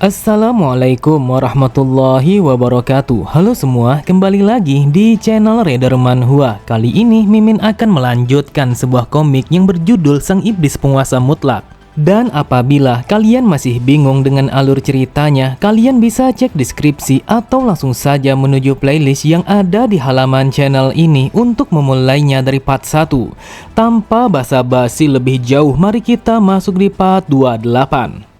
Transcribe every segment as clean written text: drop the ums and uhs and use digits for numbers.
Assalamualaikum warahmatullahi wabarakatuh. Halo semua, kembali lagi di channel Raider Manhwa. Kali ini Mimin akan melanjutkan sebuah komik yang berjudul Sang Iblis Penguasa Mutlak. Dan apabila kalian masih bingung dengan alur ceritanya, kalian bisa cek deskripsi atau langsung saja menuju playlist yang ada di halaman channel ini untuk memulainya dari part 1. Tanpa basa-basi lebih jauh, mari kita masuk di part 28.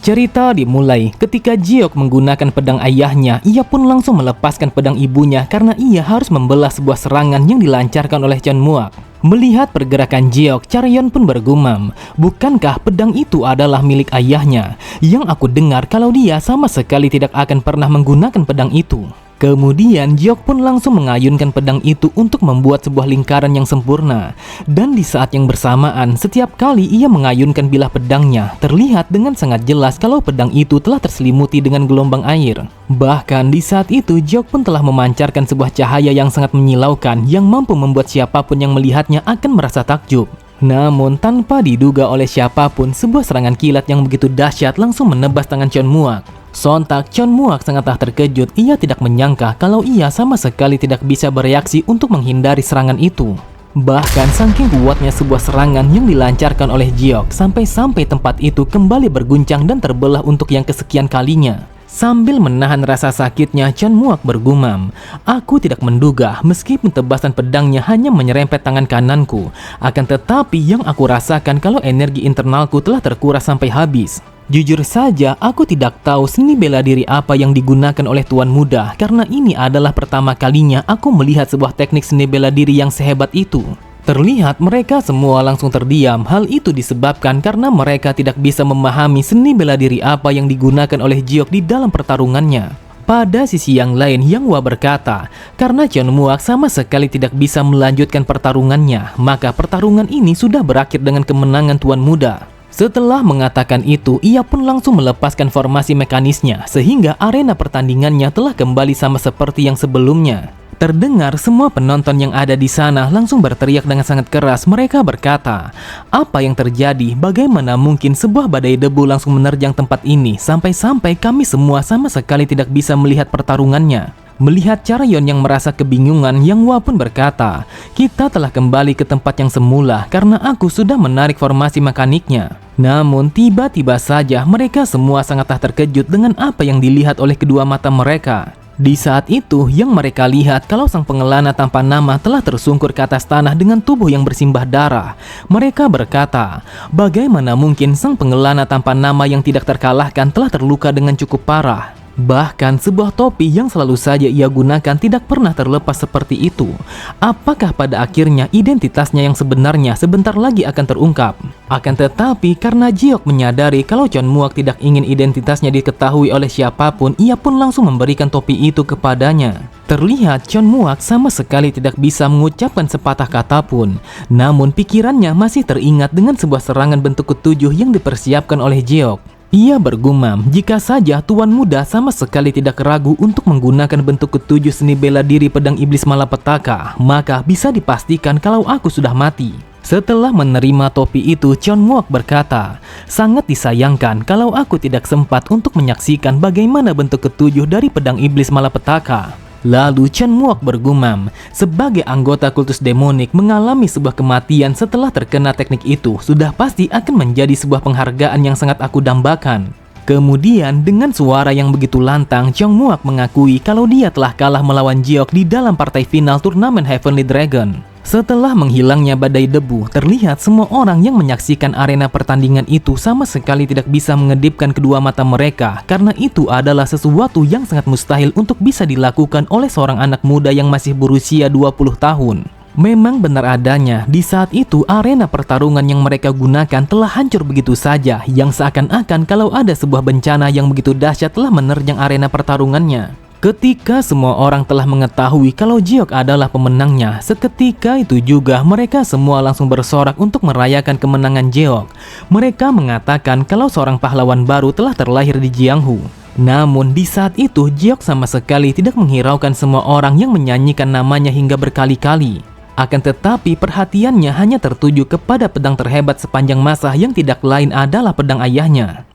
Cerita dimulai ketika Jiok menggunakan pedang ayahnya. Ia pun langsung melepaskan pedang ibunya karena ia harus membelah sebuah serangan yang dilancarkan oleh Chunmuak. Melihat pergerakan Jiok, Chareon pun bergumam, bukankah pedang itu adalah milik ayahnya? Yang aku dengar kalau dia sama sekali tidak akan pernah menggunakan pedang itu. Kemudian Jiok pun langsung mengayunkan pedang itu untuk membuat sebuah lingkaran yang sempurna. Dan di saat yang bersamaan, setiap kali ia mengayunkan bilah pedangnya, terlihat dengan sangat jelas kalau pedang itu telah terselimuti dengan gelombang air. Bahkan di saat itu Jiok pun telah memancarkan sebuah cahaya yang sangat menyilaukan yang mampu membuat siapapun yang melihatnya akan merasa takjub. Namun tanpa diduga oleh siapapun, sebuah serangan kilat yang begitu dahsyat langsung menebas tangan Chunmuak. Sontak Chunmuak sangatlah terkejut. Ia tidak menyangka kalau ia sama sekali tidak bisa bereaksi untuk menghindari serangan itu. Bahkan saking kuatnya sebuah serangan yang dilancarkan oleh Jiok, sampai-sampai tempat itu kembali berguncang dan terbelah untuk yang kesekian kalinya. Sambil menahan rasa sakitnya, Chunmuak bergumam, "Aku tidak menduga meskipun tebasan pedangnya hanya menyerempet tangan kananku. Akan tetapi yang aku rasakan kalau energi internalku telah terkuras sampai habis. Jujur saja, aku tidak tahu seni bela diri apa yang digunakan oleh Tuan Muda, karena ini adalah pertama kalinya aku melihat sebuah teknik seni bela diri yang sehebat itu." Terlihat mereka semua langsung terdiam. Hal itu disebabkan karena mereka tidak bisa memahami seni bela diri apa yang digunakan oleh Jiok di dalam pertarungannya. Pada sisi yang lain, Yang Hwa berkata, karena Chunmuak sama sekali tidak bisa melanjutkan pertarungannya, maka pertarungan ini sudah berakhir dengan kemenangan Tuan Muda. Setelah mengatakan itu, ia pun langsung melepaskan formasi mekanisnya, sehingga arena pertandingannya telah kembali sama seperti yang sebelumnya. Terdengar semua penonton yang ada di sana langsung berteriak dengan sangat keras. Mereka berkata, "Apa yang terjadi? Bagaimana mungkin sebuah badai debu langsung menerjang tempat ini? Sampai-sampai kami semua sama sekali tidak bisa melihat pertarungannya." Melihat Chareon yang merasa kebingungan, Yang Hwa pun berkata, "Kita telah kembali ke tempat yang semula karena aku sudah menarik formasi mekaniknya." Namun tiba-tiba saja mereka semua sangatlah terkejut dengan apa yang dilihat oleh kedua mata mereka. Di saat itu yang mereka lihat kalau sang pengelana tanpa nama telah tersungkur ke atas tanah dengan tubuh yang bersimbah darah. Mereka berkata, bagaimana mungkin sang pengelana tanpa nama yang tidak terkalahkan telah terluka dengan cukup parah. Bahkan sebuah topi yang selalu saja ia gunakan tidak pernah terlepas seperti itu. Apakah pada akhirnya identitasnya yang sebenarnya sebentar lagi akan terungkap? Akan tetapi karena Jiok menyadari kalau Chunmuak tidak ingin identitasnya diketahui oleh siapapun, ia pun langsung memberikan topi itu kepadanya. Terlihat Chunmuak sama sekali tidak bisa mengucapkan sepatah kata pun. Namun pikirannya masih teringat dengan sebuah serangan bentuk ketujuh yang dipersiapkan oleh Jiok. Ia bergumam, jika saja Tuan Muda sama sekali tidak ragu untuk menggunakan bentuk ketujuh seni bela diri pedang iblis malapetaka, maka bisa dipastikan kalau aku sudah mati. Setelah menerima topi itu, Chunmuak berkata, sangat disayangkan kalau aku tidak sempat untuk menyaksikan bagaimana bentuk ketujuh dari pedang iblis malapetaka. Lalu Chunmuak bergumam, sebagai anggota kultus demonik mengalami sebuah kematian setelah terkena teknik itu sudah pasti akan menjadi sebuah penghargaan yang sangat aku dambakan. Kemudian dengan suara yang begitu lantang, Chunmuak mengakui kalau dia telah kalah melawan Jiok di dalam partai final turnamen Heavenly Dragon. Setelah menghilangnya badai debu, terlihat semua orang yang menyaksikan arena pertandingan itu sama sekali tidak bisa mengedipkan kedua mata mereka, karena itu adalah sesuatu yang sangat mustahil untuk bisa dilakukan oleh seorang anak muda yang masih berusia 20 tahun. Memang benar adanya, di saat itu arena pertarungan yang mereka gunakan telah hancur begitu saja, yang seakan-akan kalau ada sebuah bencana yang begitu dahsyat telah menerjang arena pertarungannya. Ketika semua orang telah mengetahui kalau Jiok adalah pemenangnya, seketika itu juga mereka semua langsung bersorak untuk merayakan kemenangan Jiok. Mereka mengatakan kalau seorang pahlawan baru telah terlahir di Jianghu. Namun di saat itu Jiok sama sekali tidak menghiraukan semua orang yang menyanyikan namanya hingga berkali-kali. Akan tetapi perhatiannya hanya tertuju kepada pedang terhebat sepanjang masa yang tidak lain adalah pedang ayahnya.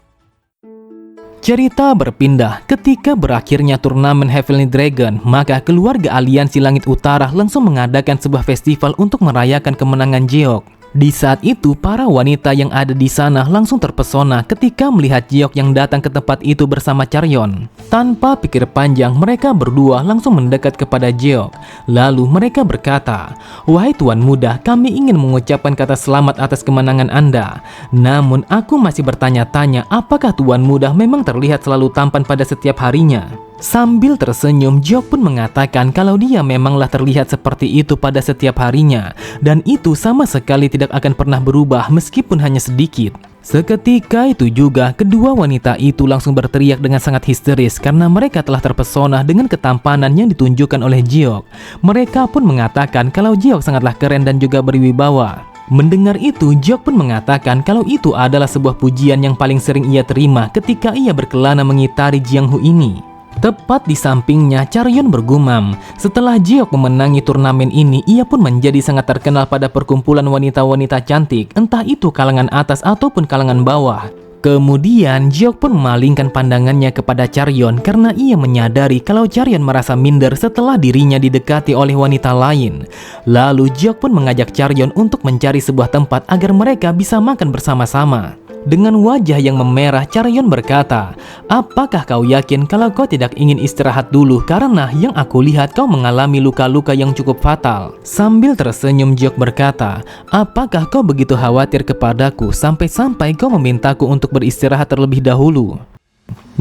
Cerita berpindah ketika berakhirnya turnamen Heavenly Dragon, maka keluarga aliansi Langit Utara langsung mengadakan sebuah festival untuk merayakan kemenangan Jeok. Di saat itu, para wanita yang ada di sana langsung terpesona ketika melihat Jeok yang datang ke tempat itu bersama Charyeon. Tanpa pikir panjang, mereka berdua langsung mendekat kepada Jeok. Lalu mereka berkata, "Wahai Tuan Muda, kami ingin mengucapkan kata selamat atas kemenangan Anda. Namun aku masih bertanya-tanya, apakah Tuan Muda memang terlihat selalu tampan pada setiap harinya?" Sambil tersenyum, Jeok pun mengatakan kalau dia memanglah terlihat seperti itu pada setiap harinya, dan itu sama sekali tidak akan pernah berubah meskipun hanya sedikit. Seketika itu juga, kedua wanita itu langsung berteriak dengan sangat histeris karena mereka telah terpesona dengan ketampanan yang ditunjukkan oleh Jeok. Mereka pun mengatakan kalau Jeok sangatlah keren dan juga berwibawa. Mendengar itu, Jeok pun mengatakan kalau itu adalah sebuah pujian yang paling sering ia terima ketika ia berkelana mengitari Jianghu ini. Tepat di sampingnya, Charyeon bergumam, setelah Jeok memenangi turnamen ini, ia pun menjadi sangat terkenal pada perkumpulan wanita-wanita cantik, entah itu kalangan atas ataupun kalangan bawah. Kemudian, Jeok pun memalingkan pandangannya kepada Charyeon karena ia menyadari kalau Charyeon merasa minder setelah dirinya didekati oleh wanita lain. Lalu, Jeok pun mengajak Charyeon untuk mencari sebuah tempat agar mereka bisa makan bersama-sama. Dengan wajah yang memerah, Charyeon berkata, "Apakah kau yakin kalau kau tidak ingin istirahat dulu karena yang aku lihat kau mengalami luka-luka yang cukup fatal?" Sambil tersenyum, Jeok berkata, "Apakah kau begitu khawatir kepadaku sampai-sampai kau memintaku untuk beristirahat terlebih dahulu?"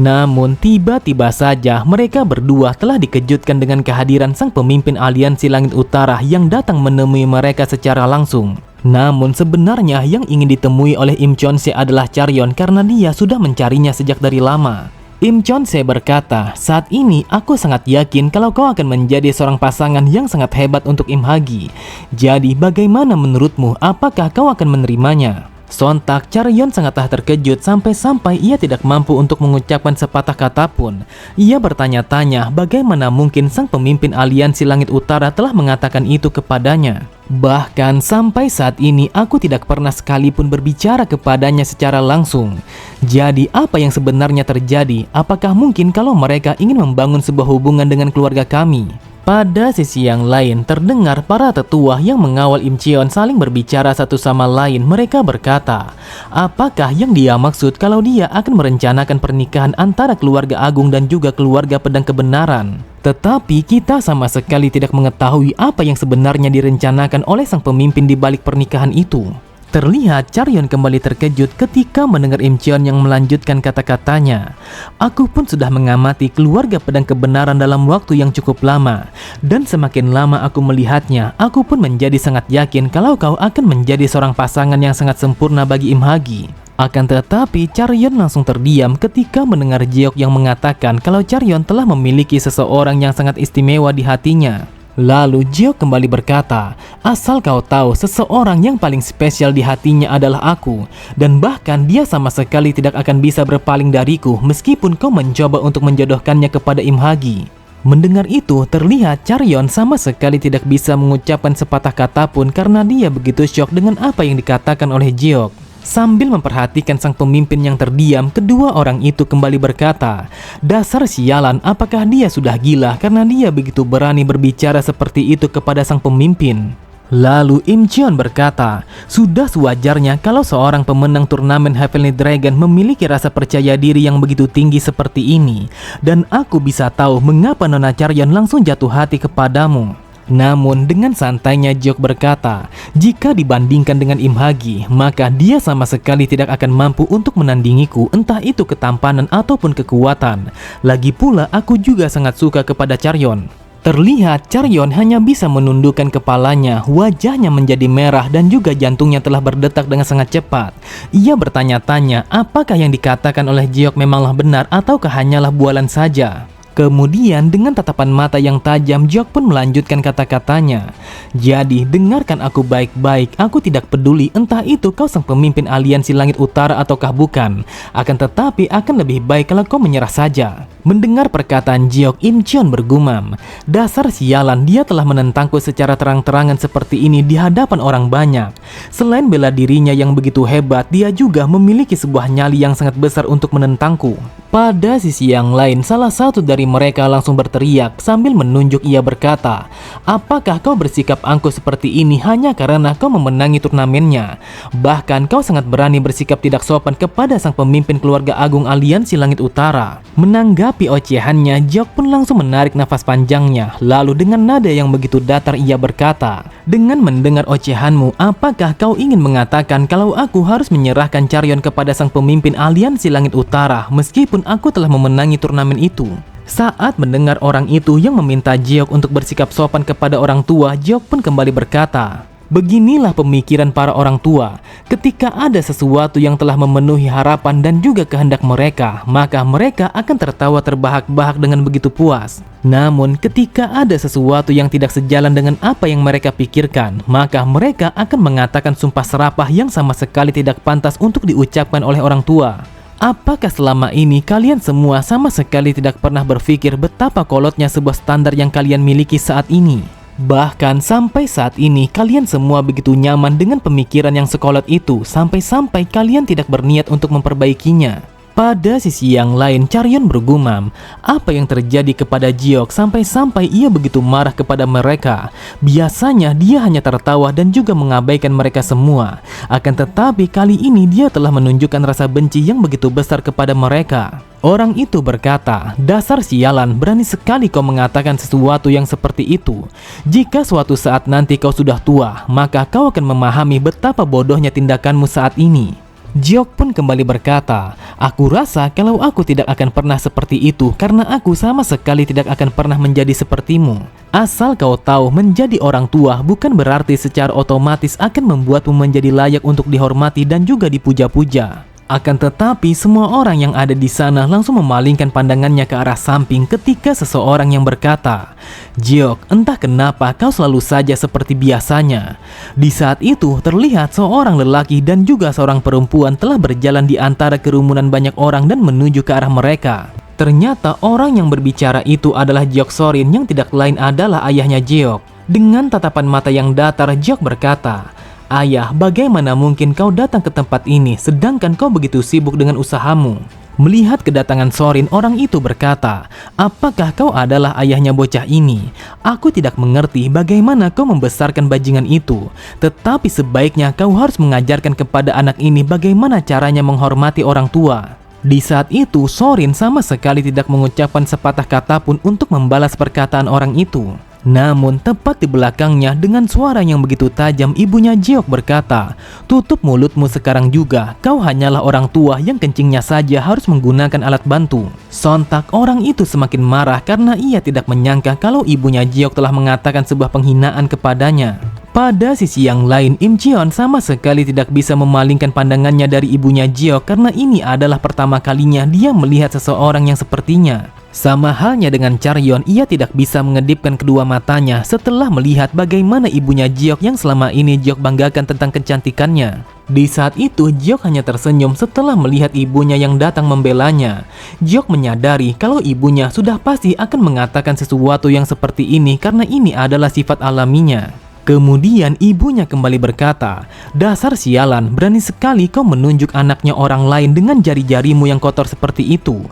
Namun tiba-tiba saja mereka berdua telah dikejutkan dengan kehadiran sang pemimpin aliansi Langit Utara yang datang menemui mereka secara langsung. Namun sebenarnya yang ingin ditemui oleh Im Chonse adalah Charyeon karena dia sudah mencarinya sejak dari lama. Im Chonse berkata, "Saat ini aku sangat yakin kalau kau akan menjadi seorang pasangan yang sangat hebat untuk Im Hagi. Jadi bagaimana menurutmu, apakah kau akan menerimanya?" Sontak Charyeon sangatlah terkejut sampai-sampai ia tidak mampu untuk mengucapkan sepatah kata pun. Ia bertanya-tanya bagaimana mungkin sang pemimpin aliansi Langit Utara telah mengatakan itu kepadanya. Bahkan sampai saat ini aku tidak pernah sekalipun berbicara kepadanya secara langsung. Jadi apa yang sebenarnya terjadi? Apakah mungkin kalau mereka ingin membangun sebuah hubungan dengan keluarga kami? Pada sisi yang lain, terdengar para tetua yang mengawal Im Cheon saling berbicara satu sama lain. Mereka berkata, apakah yang dia maksud kalau dia akan merencanakan pernikahan antara keluarga agung dan juga keluarga pedang kebenaran? Tetapi kita sama sekali tidak mengetahui apa yang sebenarnya direncanakan oleh sang pemimpin di balik pernikahan itu. Terlihat Charyeon kembali terkejut ketika mendengar Im Cheon yang melanjutkan kata-katanya. Aku pun sudah mengamati keluarga pedang kebenaran dalam waktu yang cukup lama. Dan semakin lama aku melihatnya, aku pun menjadi sangat yakin kalau kau akan menjadi seorang pasangan yang sangat sempurna bagi Im Hagi. Akan tetapi Charyeon langsung terdiam ketika mendengar Jeok yang mengatakan kalau Charyeon telah memiliki seseorang yang sangat istimewa di hatinya. Lalu Jeok kembali berkata, asal kau tahu, seseorang yang paling spesial di hatinya adalah aku. Dan bahkan dia sama sekali tidak akan bisa berpaling dariku meskipun kau mencoba untuk menjodohkannya kepada Im Hagi. Mendengar itu, terlihat Charyeon sama sekali tidak bisa mengucapkan sepatah kata pun karena dia begitu syok dengan apa yang dikatakan oleh Jeok. Sambil memperhatikan sang pemimpin yang terdiam, kedua orang itu kembali berkata, dasar sialan, apakah dia sudah gila karena dia begitu berani berbicara seperti itu kepada sang pemimpin? Lalu Im Cheon berkata, sudah sewajarnya kalau seorang pemenang turnamen Heavenly Dragon memiliki rasa percaya diri yang begitu tinggi seperti ini. Dan aku bisa tahu mengapa Nona Charyeon langsung jatuh hati kepadamu. Namun dengan santainya Jeok berkata, jika dibandingkan dengan Im Hagi, maka dia sama sekali tidak akan mampu untuk menandingiku, entah itu ketampanan ataupun kekuatan. Lagi pula aku juga sangat suka kepada Charyeon. Terlihat Charyeon hanya bisa menundukkan kepalanya, wajahnya menjadi merah dan juga jantungnya telah berdetak dengan sangat cepat. Ia bertanya-tanya apakah yang dikatakan oleh Jeok memanglah benar ataukah hanyalah bualan saja. Kemudian dengan tatapan mata yang tajam, Jeok pun melanjutkan kata-katanya. Jadi dengarkan aku baik-baik, aku tidak peduli entah itu kau sang pemimpin aliansi Langit Utara ataukah bukan. Akan tetapi akan lebih baik kalau kau menyerah saja. Mendengar perkataan Jiok, Im Cheon bergumam, "Dasar sialan, dia telah menentangku secara terang-terangan seperti ini di hadapan orang banyak. Selain bela dirinya yang begitu hebat, dia juga memiliki sebuah nyali yang sangat besar untuk menentangku." Pada sisi yang lain, salah satu dari mereka langsung berteriak sambil menunjuk. Ia berkata, "Apakah kau bersikap angkuh seperti ini hanya karena kau memenangi turnamennya? Bahkan kau sangat berani bersikap tidak sopan kepada sang pemimpin keluarga agung Aliansi Langit Utara." Menanggapi ocehannya, Jiok pun langsung menarik nafas panjangnya. Lalu dengan nada yang begitu datar ia berkata, "Dengan mendengar ocehanmu, apakah kau ingin mengatakan kalau aku harus menyerahkan Charyeon kepada sang pemimpin Aliansi Langit Utara meskipun aku telah memenangi turnamen itu?" Saat mendengar orang itu yang meminta Jiok untuk bersikap sopan kepada orang tua, Jiok pun kembali berkata, "Beginilah pemikiran para orang tua. Ketika ada sesuatu yang telah memenuhi harapan dan juga kehendak mereka, maka mereka akan tertawa terbahak-bahak dengan begitu puas. Namun ketika ada sesuatu yang tidak sejalan dengan apa yang mereka pikirkan, maka mereka akan mengatakan sumpah serapah yang sama sekali tidak pantas untuk diucapkan oleh orang tua." Apakah selama ini kalian semua sama sekali tidak pernah berpikir betapa kolotnya sebuah standar yang kalian miliki saat ini? Bahkan sampai saat ini kalian semua begitu nyaman dengan pemikiran yang sekolot itu sampai-sampai kalian tidak berniat untuk memperbaikinya. Pada sisi yang lain, Charyeon bergumam, apa yang terjadi kepada Jiok sampai-sampai ia begitu marah kepada mereka. Biasanya dia hanya tertawa dan juga mengabaikan mereka semua. Akan tetapi kali ini dia telah menunjukkan rasa benci yang begitu besar kepada mereka. Orang itu berkata, "Dasar sialan, berani sekali kau mengatakan sesuatu yang seperti itu. Jika suatu saat nanti kau sudah tua, maka kau akan memahami betapa bodohnya tindakanmu saat ini." Jiok pun kembali berkata, "Aku rasa kalau aku tidak akan pernah seperti itu karena aku sama sekali tidak akan pernah menjadi sepertimu. Asal kau tahu, menjadi orang tua bukan berarti secara otomatis akan membuatmu menjadi layak untuk dihormati dan juga dipuja-puja." Akan tetapi semua orang yang ada di sana langsung memalingkan pandangannya ke arah samping ketika seseorang yang berkata, "Jiok, entah kenapa kau selalu saja seperti biasanya." Di saat itu terlihat seorang lelaki dan juga seorang perempuan telah berjalan di antara kerumunan banyak orang dan menuju ke arah mereka. Ternyata orang yang berbicara itu adalah Jiok Sorin yang tidak lain adalah ayahnya Jiok. Dengan tatapan mata yang datar, Jiok berkata, "Ayah, bagaimana mungkin kau datang ke tempat ini sedangkan kau begitu sibuk dengan usahamu?" Melihat kedatangan Sorin, orang itu berkata, "Apakah kau adalah ayahnya bocah ini? Aku tidak mengerti bagaimana kau membesarkan bajingan itu. Tetapi sebaiknya kau harus mengajarkan kepada anak ini bagaimana caranya menghormati orang tua." Di saat itu, Sorin sama sekali tidak mengucapkan sepatah kata pun untuk membalas perkataan orang itu. Namun tepat di belakangnya dengan suara yang begitu tajam, ibunya Jiok berkata, "Tutup mulutmu sekarang juga, kau hanyalah orang tua yang kencingnya saja harus menggunakan alat bantu." Sontak orang itu semakin marah karena ia tidak menyangka kalau ibunya Jiok telah mengatakan sebuah penghinaan kepadanya. Pada sisi yang lain, Im Cheon sama sekali tidak bisa memalingkan pandangannya dari ibunya Jiok karena ini adalah pertama kalinya dia melihat seseorang yang sepertinya. Sama halnya dengan Charyeon, ia tidak bisa mengedipkan kedua matanya setelah melihat bagaimana ibunya Jiok yang selama ini Jiok banggakan tentang kecantikannya. Di saat itu, Jiok hanya tersenyum setelah melihat ibunya yang datang membelanya. Jiok menyadari kalau ibunya sudah pasti akan mengatakan sesuatu yang seperti ini karena ini adalah sifat alaminya. Kemudian ibunya kembali berkata, "Dasar sialan, berani sekali kau menunjuk anaknya orang lain dengan jari-jarimu yang kotor seperti itu.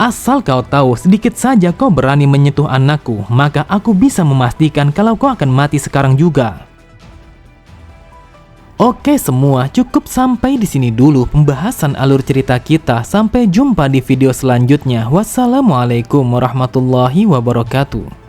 Asal kau tahu, sedikit saja kau berani menyentuh anakku, maka aku bisa memastikan kalau kau akan mati sekarang juga." Oke semua, cukup sampai di sini dulu pembahasan alur cerita kita. Sampai jumpa di video selanjutnya. Wassalamualaikum warahmatullahi wabarakatuh.